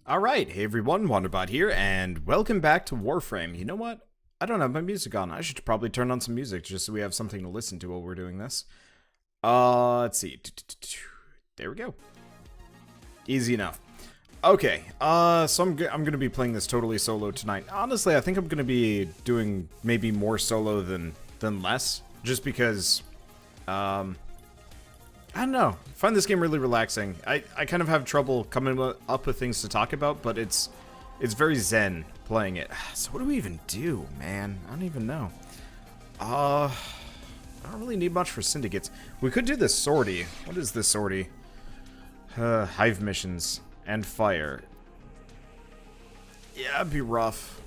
Alright, hey everyone, Wanderbot here, and welcome back to Warframe. You know what? I don't have my music on. I should probably turn on some music just so we have something to listen to while we're doing this. Let's see. There we go. Easy enough. Okay, so I'm gonna be playing this totally solo tonight. Honestly, I think I'm gonna be doing maybe more solo than less, just because, I don't know. I find this game really relaxing. I kind of have trouble coming up with things to talk about, but it's very zen playing it. So what do we even do, man? I don't even know. I don't really need much for syndicates. We could do this sortie. What is this sortie? Hive missions and fire. Yeah, it'd be rough.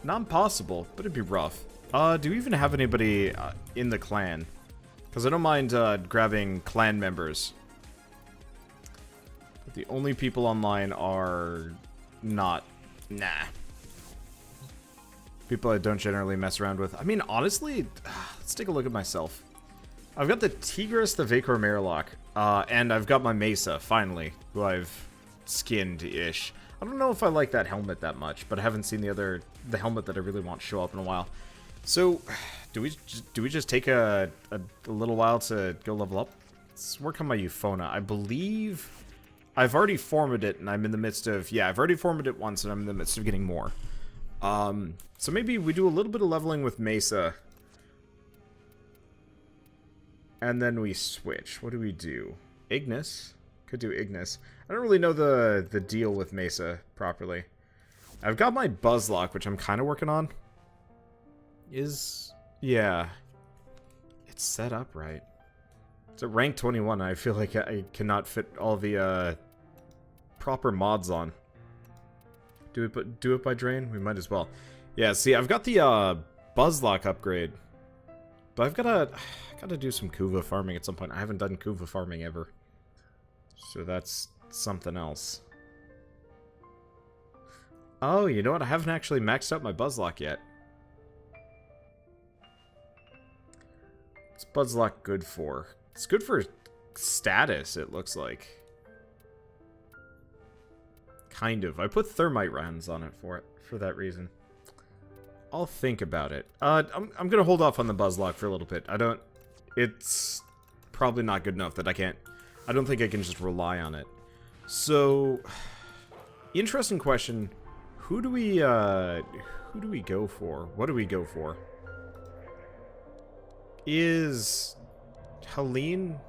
Not impossible, but it'd be rough. Do we even have anybody in the clan? Because I don't mind grabbing clan members. But the only people online are not... Nah. People I don't generally mess around with. I mean, honestly, let's take a look at myself. I've got the Tigris, the Vacor Marelock, and I've got my Mesa, finally, who I've skinned-ish. I don't know if I like that helmet that much, but I haven't seen the helmet that I really want to show up in a while. So, do we just take a little while to go level up? Let's work on my Euphona. I believe I've already formed it, and I'm in the midst of... Yeah, I've already formed it once, and I'm in the midst of getting more. So maybe we do a little bit of leveling with Mesa. And then we switch. What do we do? Ignis? Could do Ignis. I don't really know the deal with Mesa properly. I've got my Buzzlock, which I'm kind of working on. Yeah. It's set up right. It's at rank 21, and I feel like I cannot fit all the proper mods on. Do it by drain? We might as well. Yeah, see, I've got the Buzzlock upgrade. But I've gotta do some Kuva farming at some point. I haven't done Kuva farming ever. So that's something else. Oh, you know what? I haven't actually maxed out my Buzzlock yet. What's Buzzlock good for? It's good for status, it looks like. Kind of. I put thermite rounds on it for that reason. I'll think about it. I'm gonna hold off on the Buzzlock for a little bit. It's probably not good enough that I don't think I can just rely on it. So, interesting question. Who do we go for? What do we go for? Is Helene?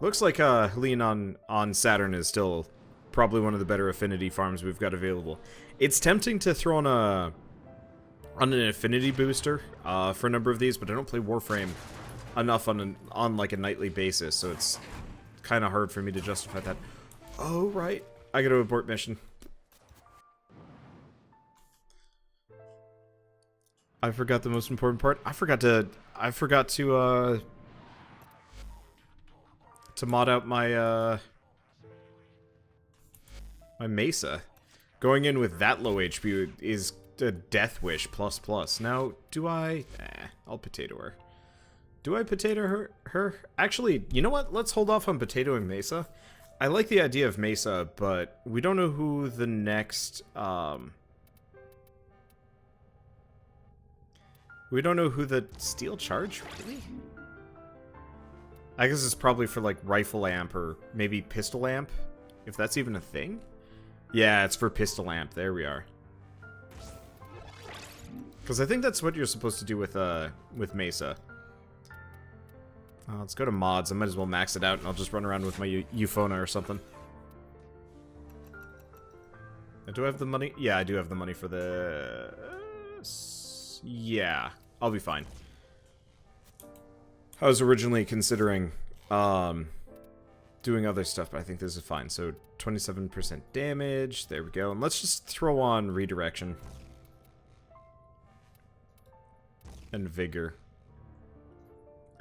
Looks like Helene on Saturn is still probably one of the better affinity farms we've got available. It's tempting to throw on an affinity booster for a number of these, but I don't play Warframe enough on like a nightly basis, so it's kind of hard for me to justify that. Oh right, I gotta abort mission. I forgot the most important part. I forgot to mod out my my Mesa. Going in with that low HP is a death wish plus. Now, do I? I'll potato her. Do I potato her? Actually, you know what? Let's hold off on potatoing Mesa. I like the idea of Mesa, but we don't know who the next we don't know who the steel charge, really? I guess it's probably for like rifle amp or maybe pistol amp, if that's even a thing. Yeah, it's for pistol amp. There we are. Because I think that's what you're supposed to do with Mesa. Let's go to mods. I might as well max it out, and I'll just run around with my Euphona or something. Do I have the money? Yeah, I do have the money for the... yeah, I'll be fine. I was originally considering doing other stuff, but I think this is fine. So 27% damage. There we go. And let's just throw on redirection. And vigor.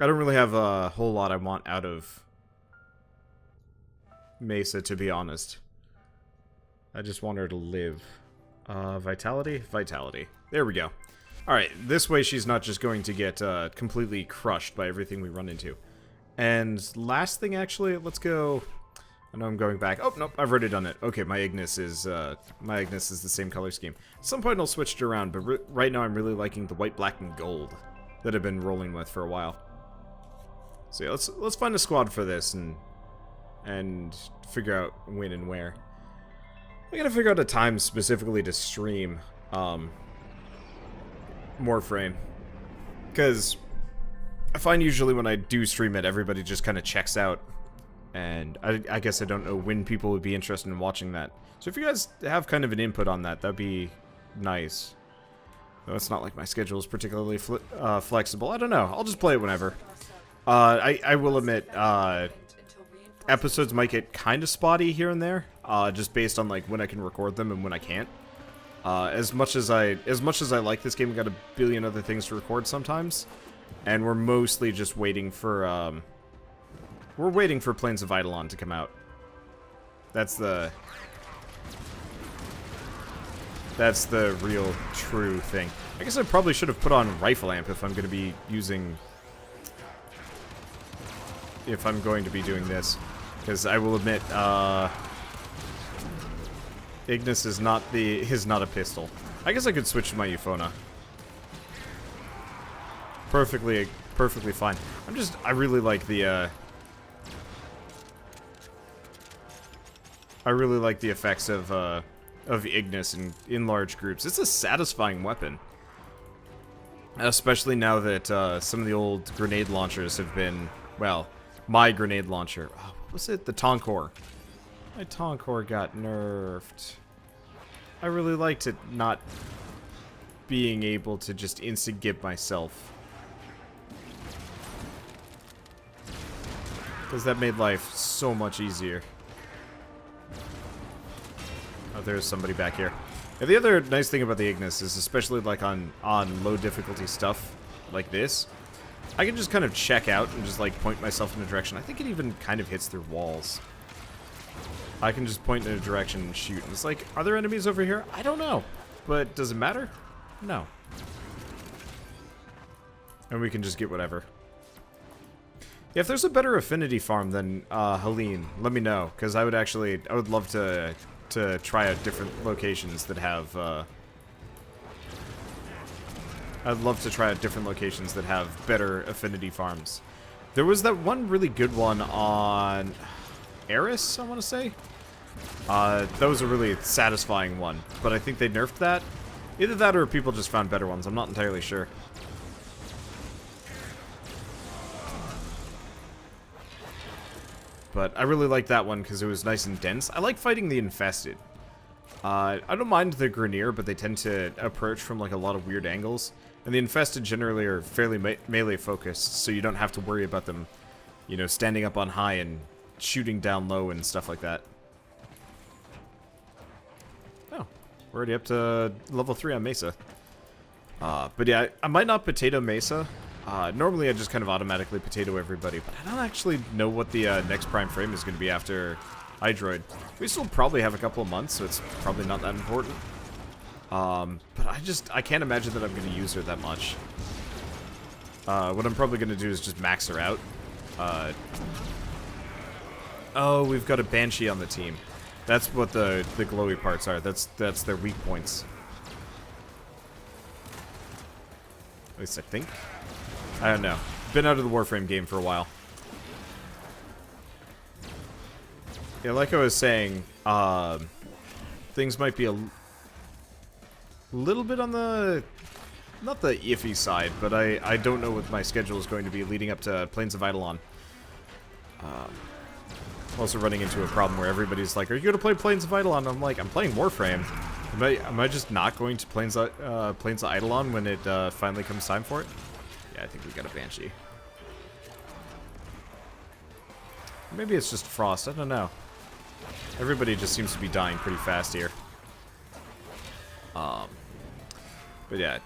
I don't really have a whole lot I want out of Mesa, to be honest. I just want her to live. Vitality? Vitality. There we go. Alright, this way she's not just going to get completely crushed by everything we run into. And last thing, actually, let's go... I know I'm going back. Oh, nope, I've already done it. Okay, my Ignis is the same color scheme. At some point I'll switch it around, but right now I'm really liking the white, black, and gold that I've been rolling with for a while. So yeah, let's find a squad for this and figure out when and where. I gotta figure out a time specifically to stream Warframe, because I find usually when I do stream it, everybody just kind of checks out. And I guess I don't know when people would be interested in watching that. So if you guys have kind of an input on that, that'd be nice. Though it's not like my schedule is particularly flexible. I don't know. I'll just play it whenever. I will admit, episodes might get kind of spotty here and there, just based on like when I can record them and when I can't. As much as I like this game, we got a billion other things to record sometimes, and we're mostly just waiting for Plains of Eidolon to come out. That's the real true thing. I guess I probably should have put on Rifle Amp if I'm going to be doing this, because I will admit, Ignis is not a pistol. I guess I could switch to my Euphona. Perfectly fine. I really like the effects of Ignis in large groups. It's a satisfying weapon. Especially now that some of the old grenade launchers have been, well, my grenade launcher. Oh, what was it? The Tonkor. My Tonkor got nerfed. I really liked it not being able to just instant-gib myself. Because that made life so much easier. Oh, there's somebody back here. Yeah, the other nice thing about the Ignis is, especially like on low difficulty stuff like this, I can just kind of check out and just like point myself in a direction. I think it even kind of hits through walls. I can just point in a direction and shoot. And it's like, are there enemies over here? I don't know. But does it matter? No. And we can just get whatever. Yeah, if there's a better affinity farm than Helene, let me know. Because I would love to try out different locations that have, I'd love to try out different locations that have better affinity farms. There was that one really good one on Eris, I want to say. That was a really satisfying one, but I think they nerfed that. Either that or people just found better ones. I'm not entirely sure. But I really liked that one because it was nice and dense. I like fighting the infested. I don't mind the Grineer, but they tend to approach from like a lot of weird angles. And the infested generally are fairly melee focused, so you don't have to worry about them, you know, standing up on high and shooting down low and stuff like that. Oh, we're already up to level 3 on Mesa. But yeah, I might not potato Mesa. Normally I just kind of automatically potato everybody, but I don't actually know what the next prime frame is going to be after iDroid. We still probably have a couple of months, so it's probably not that important. But I can't imagine that I'm going to use her that much. What I'm probably going to do is just max her out. Oh, we've got a Banshee on the team. That's what the glowy parts are. That's their weak points. At least I think. I don't know. Been out of the Warframe game for a while. Yeah, like I was saying, things might be a little bit on the, not the iffy side, but I don't know what my schedule is going to be leading up to Plains of Eidolon. Also running into a problem where everybody's like, are you going to play Plains of Eidolon? I'm like, I'm playing Warframe. Am I just not going to Plains of Eidolon when it finally comes time for it? Yeah, I think we got a Banshee. Maybe it's just Frost, I don't know. Everybody just seems to be dying pretty fast here. But yeah.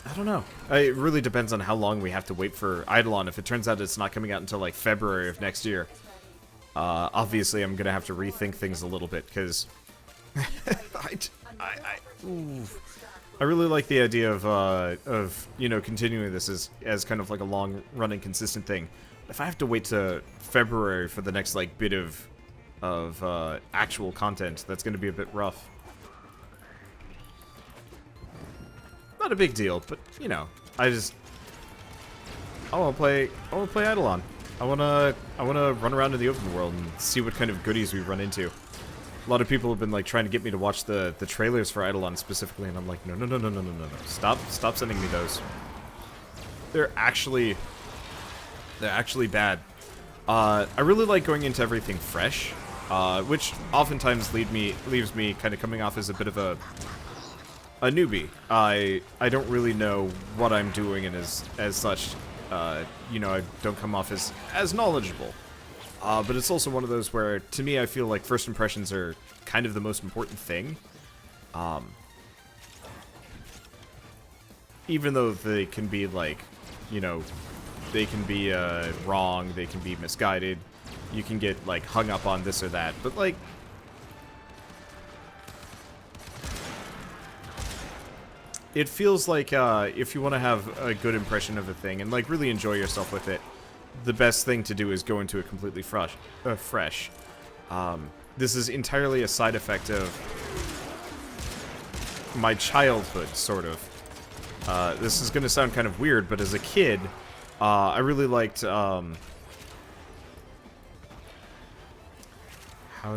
I don't know. It really depends on how long we have to wait for Eidolon. If it turns out it's not coming out until like February of next year, obviously I'm gonna have to rethink things a little bit, because I really like the idea of you know, continuing this as kind of like a long-running, consistent thing. if I have to wait to February for the next, like, bit of actual content, that's going to be a bit rough. Not a big deal, but, you know, I want to play Eidolon. I want to run around in the open world and see what kind of goodies we run into. A lot of people have been, like, trying to get me to watch the trailers for Eidolon specifically, and I'm like, no. Stop sending me those. They're actually bad. I really like going into everything fresh, which oftentimes leaves me kind of coming off as a bit of a newbie. I don't really know what I'm doing, and as such, you know, I don't come off as knowledgeable. But it's also one of those where, to me, I feel like first impressions are kind of the most important thing. Even though they can be, like, you know, they can be wrong, they can be misguided, you can get, like, hung up on this or that, but, like, it feels like if you want to have a good impression of a thing and, like, really enjoy yourself with it, the best thing to do is go into it completely fresh. This is entirely a side effect of my childhood, sort of. This is going to sound kind of weird, but as a kid, I really liked, how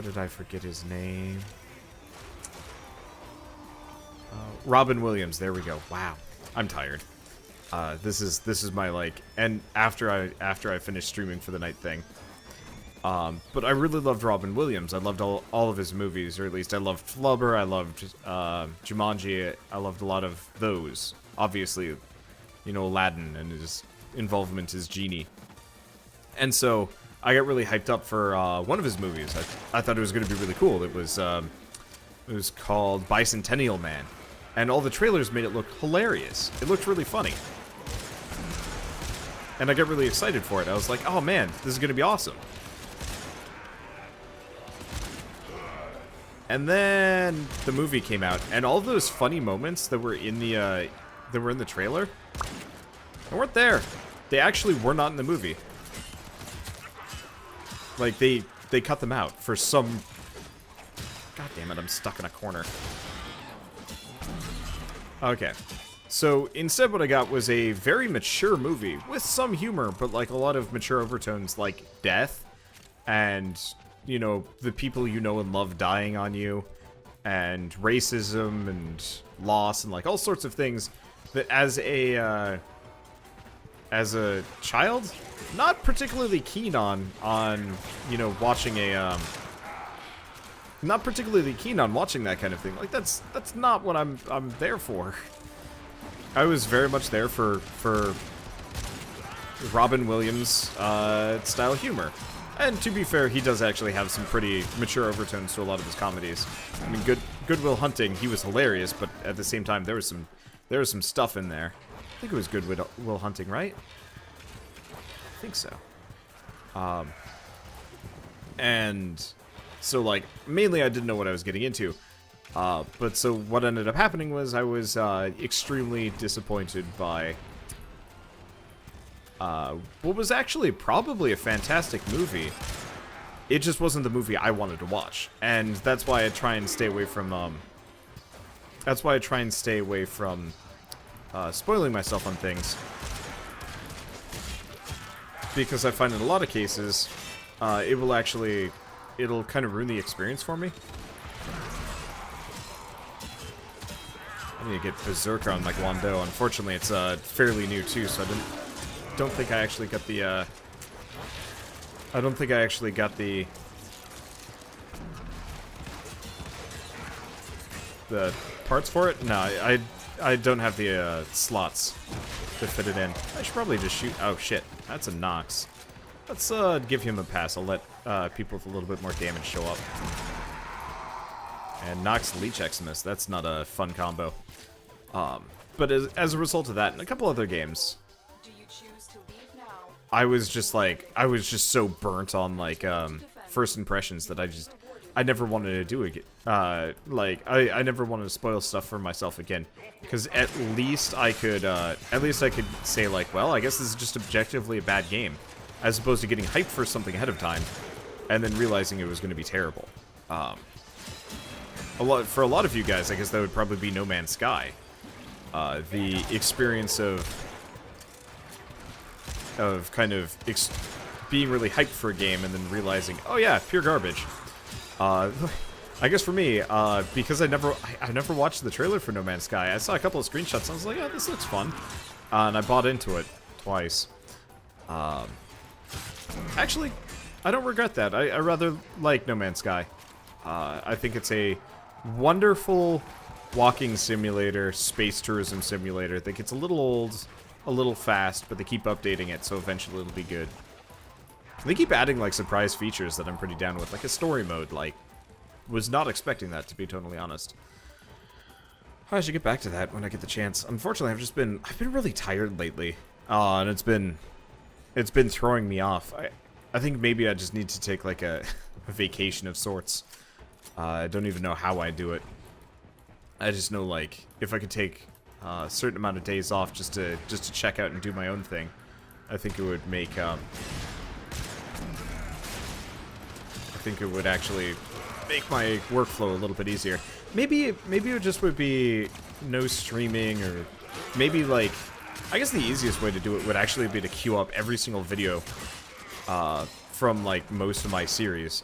did I forget his name? Robin Williams, there we go. Wow, I'm tired. This is my, like, and after I finished streaming for the night thing. But I really loved Robin Williams. I loved all of his movies, or at least I loved Flubber, I loved Jumanji, I loved a lot of those. Obviously, you know, Aladdin and his involvement as Genie. And so, I got really hyped up for one of his movies. I thought it was going to be really cool. It was called Bicentennial Man. And all the trailers made it look hilarious. It looked really funny. And I got really excited for it. I was like, oh man, this is going to be awesome. And then the movie came out, and all those funny moments that were in the trailer, they weren't there. They actually were not in the movie. Like, they cut them out for some... God damn it, I'm stuck in a corner. Okay. So, instead what I got was a very mature movie, with some humor, but, like, a lot of mature overtones, like death, and, you know, the people you know and love dying on you, and racism, and loss, and, like, all sorts of things that as a child, not particularly keen on, you know, watching a, not particularly keen on watching that kind of thing. Like, that's not what I'm there for. I was very much there for Robin Williams style humor. And to be fair, he does actually have some pretty mature overtones to a lot of his comedies. I mean, Good Will Hunting, he was hilarious, but at the same time, there was some stuff in there. I think it was Good Will Hunting, right? I think so. And so, like, mainly I didn't know what I was getting into. But so what ended up happening was I was extremely disappointed by what was actually probably a fantastic movie. It just wasn't the movie I wanted to watch, and that's why I try and stay away from spoiling myself on things, because I find in a lot of cases it'll kind of ruin the experience for me. I need to get Berserker on my Guando. Unfortunately, it's fairly new too, so I don't think I actually got the the parts for it. No, I don't have the slots to fit it in. I should probably just shoot. Oh shit, that's a Nox. Let's give him a pass. I'll let people with a little bit more damage show up. And Nox Leech Eximus, that's not a fun combo. But as a result of that, and a couple other games, I was just so burnt on, like, first impressions that I never wanted to do again. Like, I never wanted to spoil stuff for myself again. Because at least I could say, like, well, I guess this is just objectively a bad game. as opposed to getting hyped for something ahead of time and then realizing it was going to be terrible. For a lot of you guys, I guess that would probably be No Man's Sky. The experience of kind of being really hyped for a game and then realizing, oh yeah, pure garbage. I guess for me, because I never watched the trailer for No Man's Sky, I saw a couple of screenshots and I was like, oh, this looks fun. And I bought into it twice. Actually, I don't regret that. I rather like No Man's Sky. I think it's a wonderful walking simulator, space tourism simulator. I think it's a little old, a little fast, but they keep updating it, so eventually it'll be good. They keep adding, like, surprise features that I'm pretty down with, like a story mode, like, was not expecting that, to be totally honest. I should get back to that when I get the chance. Unfortunately, I've been really tired lately, and it's been throwing me off. I think maybe I just need to take, like, a vacation of sorts. I don't even know how I do it. I just know, like, if I could take a certain amount of days off just to check out and do my own thing, I think it would make, I think it would actually make my workflow a little bit easier. Maybe it just would be no streaming, or maybe, like, I guess the easiest way to do it would actually be to queue up every single video from, like, most of my series.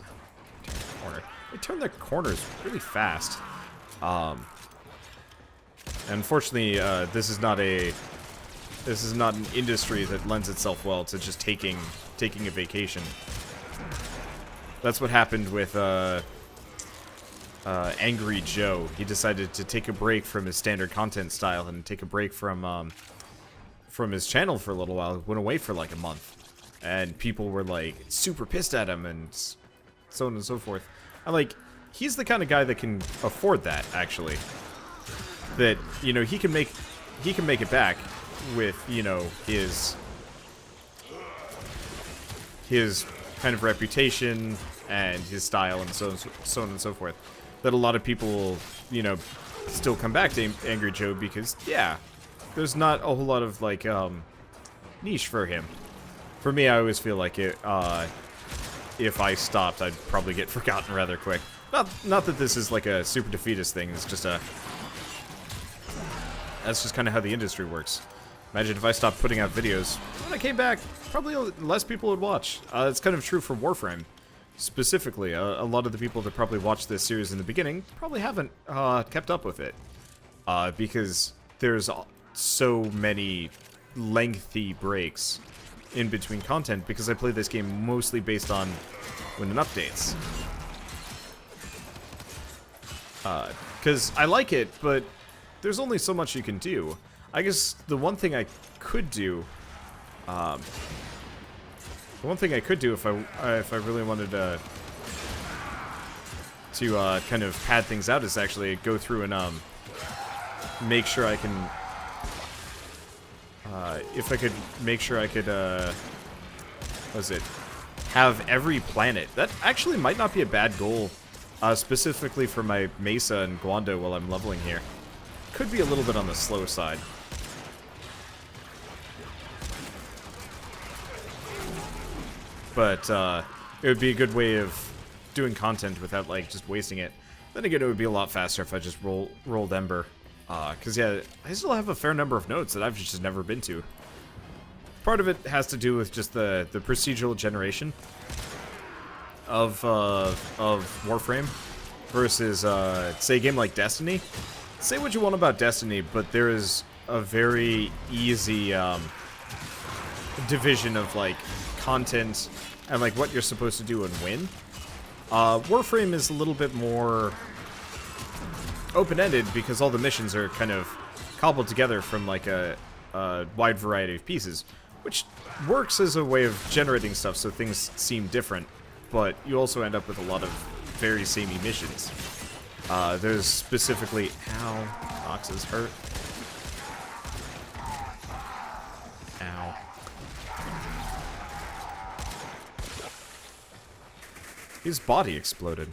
They turn their corners really fast. Unfortunately, this is not an industry that lends itself well to just taking a vacation. That's what happened with Angry Joe. He decided to take a break from his standard content style and take a break from his channel for a little while. Went away for like a month, and people were like super pissed at him and so on and so forth. I'm like, he's the kind of guy that can afford that, actually. That, you know, he can make it back with, you know, his kind of reputation and his style and so on and so forth. That a lot of people, you know, still come back to Angry Joe because, yeah, there's not a whole lot of, like, niche for him. For me, I always feel like it, if I stopped, I'd probably get forgotten rather quick. Not that this is like a super defeatist thing, it's just that's just kind of how the industry works. Imagine if I stopped putting out videos. When I came back, probably less people would watch. It's kind of true for Warframe. Specifically, a lot of the people that probably watched this series in the beginning probably haven't kept up with it. Because there's so many lengthy breaks in between content, because I play this game mostly based on when it updates. Because I like it, but there's only so much you can do. I guess the one thing I could do, if I really wanted to kind of pad things out, is actually go through and make sure I can, if I could make sure I could, have every planet. That actually might not be a bad goal, specifically for my Mesa and Guando while I'm leveling here. Could be a little bit on the slow side. But, it would be a good way of doing content without, like, just wasting it. Then again, it would be a lot faster if I just rolled Ember. Because, yeah, I still have a fair number of nodes that I've just never been to. Part of it has to do with just the procedural generation of Warframe versus, say, a game like Destiny. Say what you want about Destiny, but there is a very easy division of, like, content and, like, what you're supposed to do and win. Warframe is a little bit more open-ended because all the missions are kind of cobbled together from, like, a wide variety of pieces, which works as a way of generating stuff so things seem different, but you also end up with a lot of very samey missions. There's specifically... Ow. Boxes hurt. Ow. His body exploded.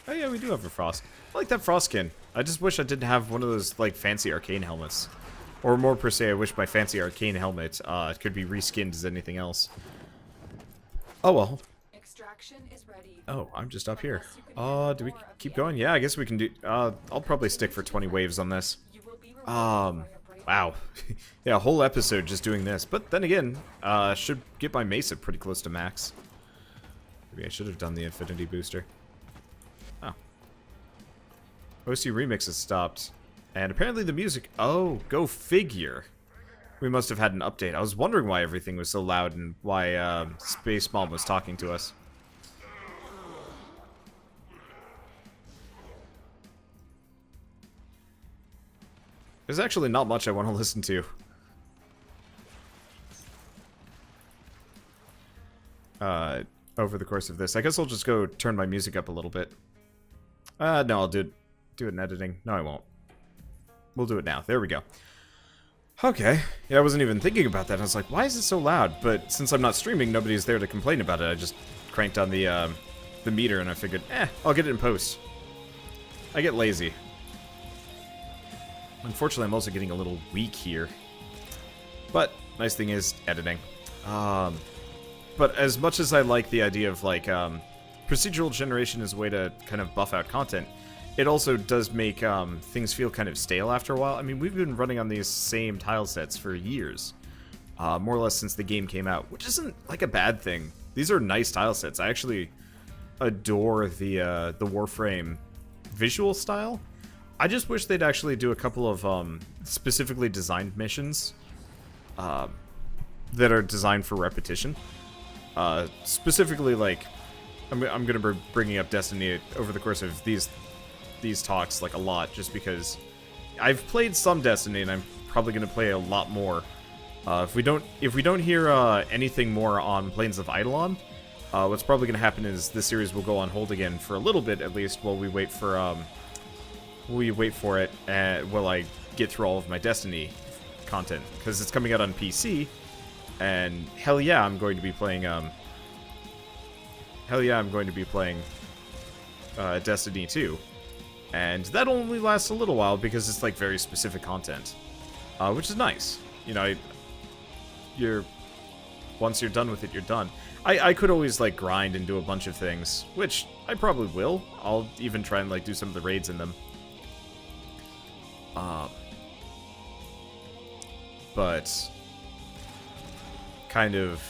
Oh yeah, we do have a Frost. I like that Frost skin. I just wish I didn't have one of those, like, fancy arcane helmets. Or more per se, I wish my fancy arcane helmet could be reskinned as anything else. Oh well. Extraction is ready. Oh, I'm just up here. Do we keep going? Yeah, I guess we can do... I'll probably stick for 20 waves on this. Wow. Yeah, a whole episode just doing this. But then again, should get my Mesa pretty close to max. Maybe I should have done the Infinity Booster. Oh. OC Remix has stopped. And apparently the music... Oh, go figure. We must have had an update. I was wondering why everything was so loud and why Space Mom was talking to us. There's actually not much I want to listen to. Over the course of this. I guess I'll just go turn my music up a little bit. No, I'll do it in editing. No, I won't. We'll do it now. There we go. Okay. Yeah, I wasn't even thinking about that. I was like, why is it so loud? But since I'm not streaming, nobody's there to complain about it. I just cranked on the meter and I figured, I'll get it in post. I get lazy. Unfortunately, I'm also getting a little weak here. But, nice thing is, editing. But as much as I like the idea of, like, procedural generation as a way to kind of buff out content, it also does make things feel kind of stale after a while. I mean, we've been running on these same tile sets for years. More or less since the game came out, which isn't, like, a bad thing. These are nice tile sets. I actually adore the Warframe visual style. I just wish they'd actually do a couple of specifically designed missions that are designed for repetition. Specifically, like, I'm going to be bringing up Destiny over the course of these talks, like, a lot, just because I've played some Destiny, and I'm probably going to play a lot more. If we don't hear anything more on Plains of Eidolon, what's probably going to happen is this series will go on hold again for a little bit, at least, while we wait for it, while I get through all of my Destiny content, because it's coming out on PC, and hell yeah, I'm going to be playing Destiny 2, and that only lasts a little while because it's like very specific content, which is nice. You know, once you're done with it, you're done. I could always like grind and do a bunch of things, which I probably will. I'll even try and like do some of the raids in them. But kind of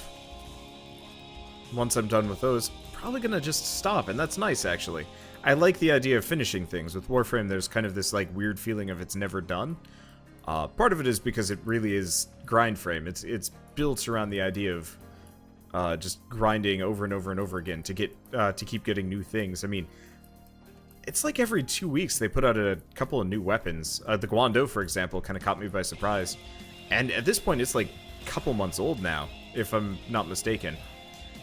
once I'm done with those, probably gonna just stop, and that's nice actually. I like the idea of finishing things. With Warframe, there's kind of this like weird feeling of it's never done. Part of it is because it really is grindframe. It's built around the idea of just grinding over and over and over again to keep getting new things. I mean, it's like every 2 weeks they put out a couple of new weapons. The Guando, for example, kind of caught me by surprise. And at this point, it's like a couple months old now, if I'm not mistaken.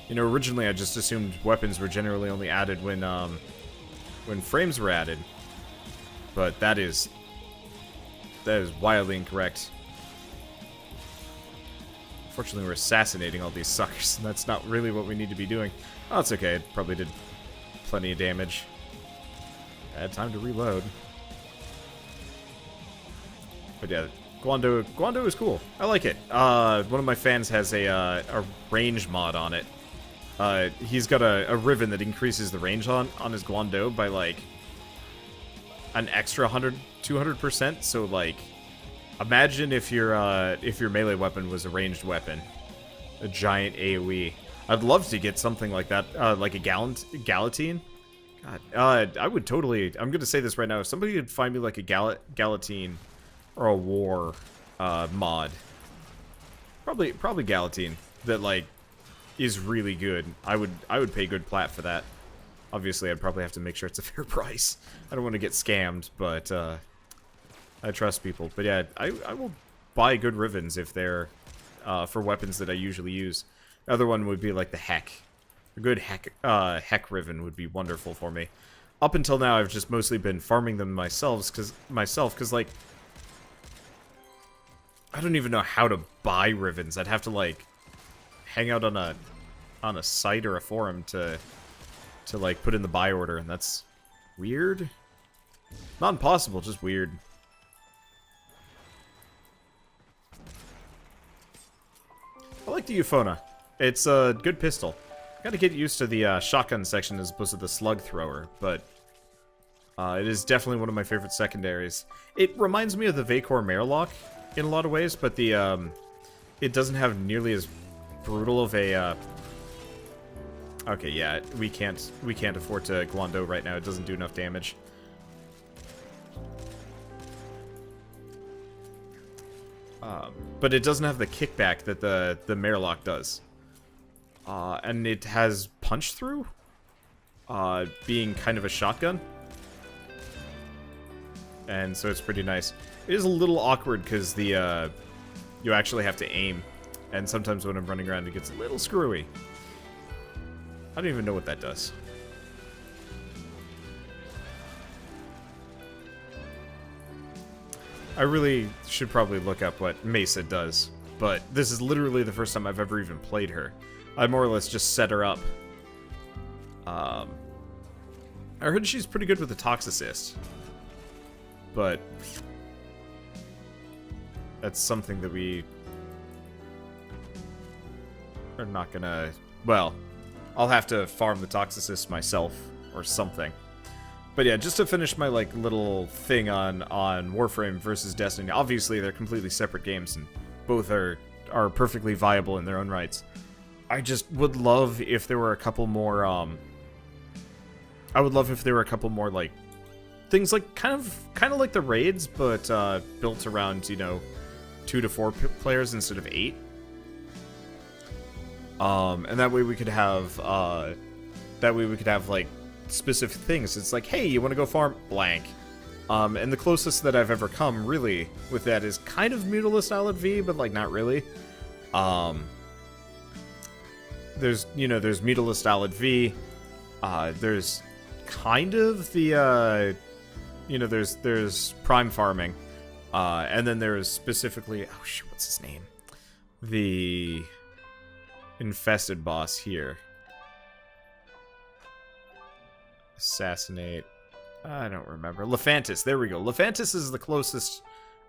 You know, originally I just assumed weapons were generally only added when frames were added. But that is wildly incorrect. Unfortunately, we're assassinating all these suckers, and that's not really what we need to be doing. Oh, it's okay. It probably did plenty of damage. I had time to reload. But yeah, Guando is cool. I like it. One of my fans has a range mod on it. He's got a ribbon that increases the range on his Guando by like an extra 200%. So like, imagine if your melee weapon was a ranged weapon, a giant AOE. I'd love to get something like that, like a Galatine. God, I would totally. I'm gonna say this right now. If somebody could find me like a Galatine or a War mod, probably Galatine that like is really good. I would pay good plat for that. Obviously, I'd probably have to make sure it's a fair price. I don't want to get scammed, but I trust people. But yeah, I will buy good Rivens if they're for weapons that I usually use. Another one would be like the Heck. A good Heck Riven would be wonderful for me. Up until now, I've just mostly been farming them myself, because like, I don't even know how to buy Rivens. I'd have to like hang out on a site or a forum to like put in the buy order, and that's weird. Not impossible, just weird. I like the Euphona. It's a good pistol. Gotta get used to the shotgun section as opposed to the slug thrower, but it is definitely one of my favorite secondaries. It reminds me of the Vacor Marelock in a lot of ways, but the it doesn't have nearly as brutal of a okay, yeah, we can't afford to Guando right now. It doesn't do enough damage. But it doesn't have the kickback that the Marelock does. And it has punch through, being kind of a shotgun. And so it's pretty nice. It is a little awkward because the you actually have to aim, and sometimes when I'm running around it gets a little screwy. I don't even know what that does. I really should probably look up what Mesa does, but this is literally the first time I've ever even played her. I more or less just set her up. I heard she's pretty good with the Tox Assist, but that's something that we are not gonna... Well, I'll have to farm the Tox Assist myself or something. But yeah, just to finish my like little thing on Warframe versus Destiny. Obviously, they're completely separate games, and both are perfectly viable in their own rights. I just would love if there were a couple more. I would love if there were a couple more like things like kind of like the raids, but built around 2 to 4 players instead of 8. And that way we could have like specific things. It's like, hey, you want to go farm blank, and the closest that I've ever come really with that is kind of Mutalist Alad V, but like not really. There's Mutalist Alad V, there's kind of the there's prime farming, and then there's specifically, oh shoot, what's his name, the infested boss here. Assassinate. I don't remember. Lephantis. There we go. Lephantis is the closest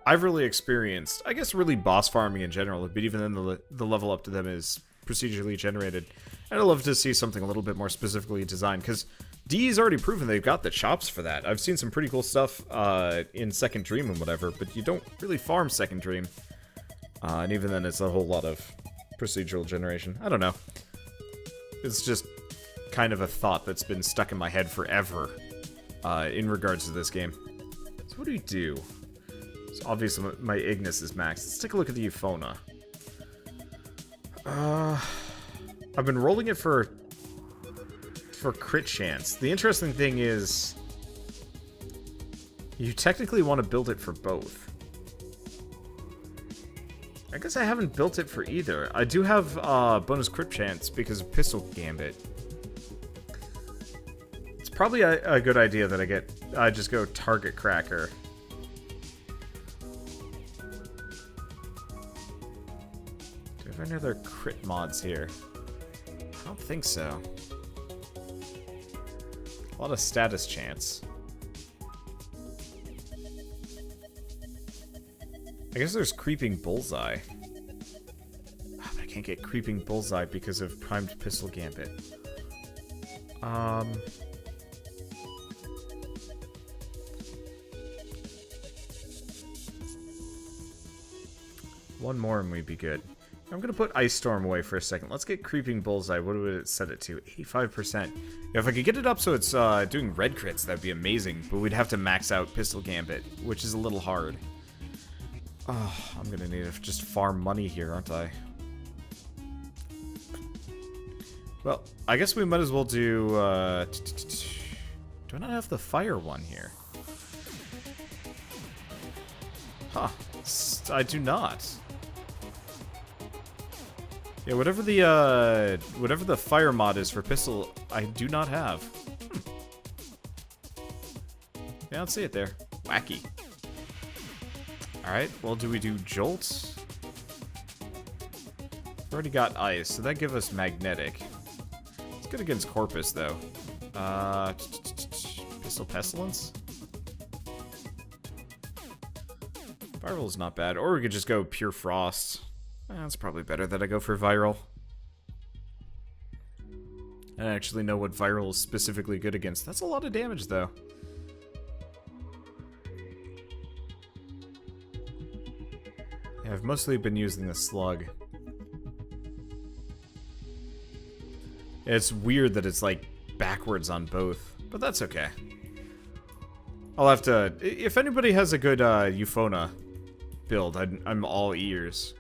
I've really experienced. I guess really boss farming in general, but even then the level up to them is procedurally generated. And I'd love to see something a little bit more specifically designed, because D's already proven they've got the chops for that. I've seen some pretty cool stuff in Second Dream and whatever, but you don't really farm Second Dream. And even then it's a whole lot of procedural generation. I don't know. It's just kind of a thought that's been stuck in my head forever in regards to this game. So what do we do? So obviously my Ignis is maxed. Let's take a look at the Euphona. I've been rolling it for crit chance. The interesting thing is you technically want to build it for both. I guess I haven't built it for either. I do have bonus crit chance because of Pistol Gambit. Probably a good idea that I just go Target Cracker. Do I have any other crit mods here? I don't think so. A lot of status chance. I guess there's Creeping Bullseye. Oh, but I can't get Creeping Bullseye because of Primed Pistol Gambit. One more and we'd be good. I'm going to put Ice Storm away for a second. Let's get Creeping Bullseye. What would it set it to? 85%. Yeah, if I could get it up so it's doing red crits, that'd be amazing. But we'd have to max out Pistol Gambit, which is a little hard. Oh, I'm going to need to just farm money here, aren't I? Well, I guess we might as well do... do I not have the fire one here? Huh. I do not. Yeah, whatever the fire mod is for pistol, I do not have. Yeah, I don't see it there. Wacky. Alright, well, do we do Jolt? We've already got Ice, so that gives us Magnetic. It's good against Corpus, though. Pistol Pestilence? Viral's not bad. Or we could just go Pure Frost. That's probably better that I go for Viral. I don't actually know what viral is specifically good against. That's a lot of damage, though. Yeah, I've mostly been using the slug. It's weird that it's, like, backwards on both, but that's okay. I'll have to... If anybody has a good Euphona build, I'm all ears.